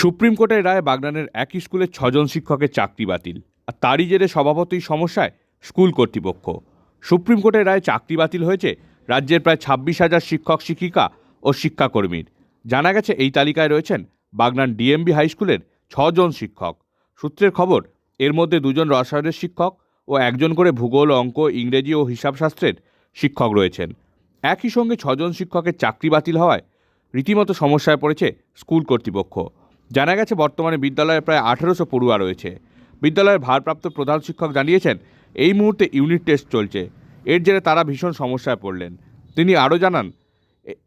Supreme কোর্টের রায়ে বাগনানের একই স্কুলের ৬ জন শিক্ষকের চাকরি বাতিল। আর তারই জেরে স্বভাবতই সমস্যায় স্কুল কর্তৃপক্ষ। সুপ্রিম কোর্টের রায়ে চাকরি বাতিল হয়েছে রাজ্যের প্রায় ২৬,০০০ শিক্ষক শিক্ষিকা ও শিক্ষাকর্মীর। জানা গেছে এই তালিকায় রয়েছেন বাগনান ডিএমবি হাই স্কুলের ৬ জন শিক্ষক। সূত্রের খবর, এর মধ্যে ২জন রসায়নের শিক্ষক ও ১জন করে ভূগোল, অঙ্ক, ইংরেজি ও হিসাবশাস্ত্রের শিক্ষক রয়েছেন। একই সঙ্গে ৬ জন শিক্ষকের চাকরি বাতিল হওয়ায় রীতিমতো সমস্যায় পড়েছে স্কুল কর্তৃপক্ষ। জানা গেছে বর্তমানে বিদ্যালয়ে প্রায় ১৮০০ পড়ুয়া রয়েছে। বিদ্যালয়ের ভারপ্রাপ্ত প্রধান শিক্ষক জানিয়েছেন এই মুহূর্তে ইউনিট টেস্ট চলছে। এর জেরে তারা ভীষণ সমস্যায় পড়লেন। তিনি আরও জানান,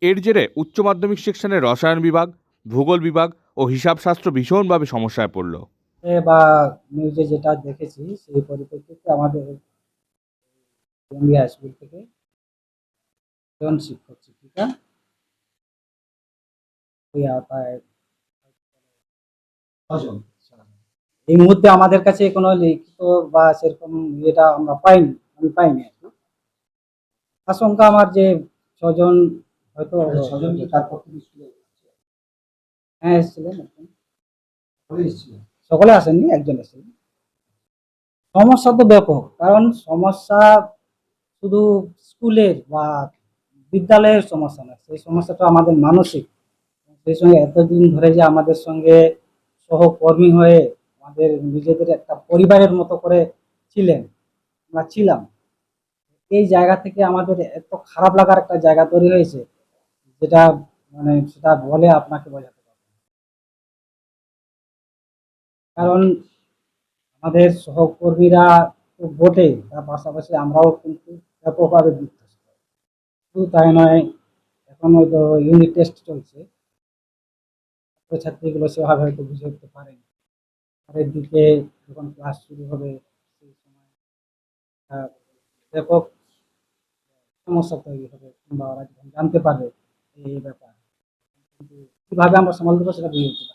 এর জেরে উচ্চ মাধ্যমিক সেকশনের রসায়ন বিভাগ, ভূগোল বিভাগ ও হিসাবশাস্ত্র ভীষণভাবে সমস্যায় পড়ল। বা নিউজে যেটা দেখেছি সেই পরিপ্রেক্ষিতে আমাদের ইন্ডিয়া স্কুল থেকে জন শিক্ষক শিক্ষিকা ওই আওতায় এই মুহূর্তে আমাদের কাছে কোনো লিখিত বা সেরকম ইয়েটা আমরা পাইনি, আমি পাইনি আর কি। আশঙ্কা আমার যে ৬ জন হয়তো ৬ জন কি তার পক্ষে স্কুলে হ্যাঁ এসেছিলেন, সকলে আসেননি, একজন এসেছিলেন। সমস্যা তো ব্যাপক, কারণ সমস্যা শুধু স্কুলের বা বিদ্যালয়ের সমস্যা না, সেই সমস্যাটা আমাদের মানসিক। সেই সঙ্গে এতদিন ধরে যে আমাদের সঙ্গে সহকর্মী হয়ে আমাদের নিজেদের একটা পরিবারের মতো করে ছিলেন, আমরা ছিলাম, এই জায়গা থেকে আমাদের এত খারাপ লাগার একটা জায়গা তৈরি হয়েছে যেটা মানে সেটা বলে আপনাকে বোঝাতে পারবো না। কারণ আমাদের সহকর্মীরা তো বটে, তার পাশাপাশি আমরাও কিন্তু ব্যাপকভাবে বিধ্বস্ত। শুধু তাই নয়, এখন হয়তো ইউনিট টেস্ট চলছে, ছাত্রছাত্রীগুলো সেভাবে হয়তো বুঝে উঠতে পারেনি। পরের দিকে যখন ক্লাস শুরু হবে সেই সময় ব্যাপক সমস্যা তৈরি হবে, কিংবা ওরা যখন জানতে পারবে এই ব্যাপার, কিন্তু কিভাবে আমরা সামাল দেবো সেটা বুঝে উঠতে পারবো না।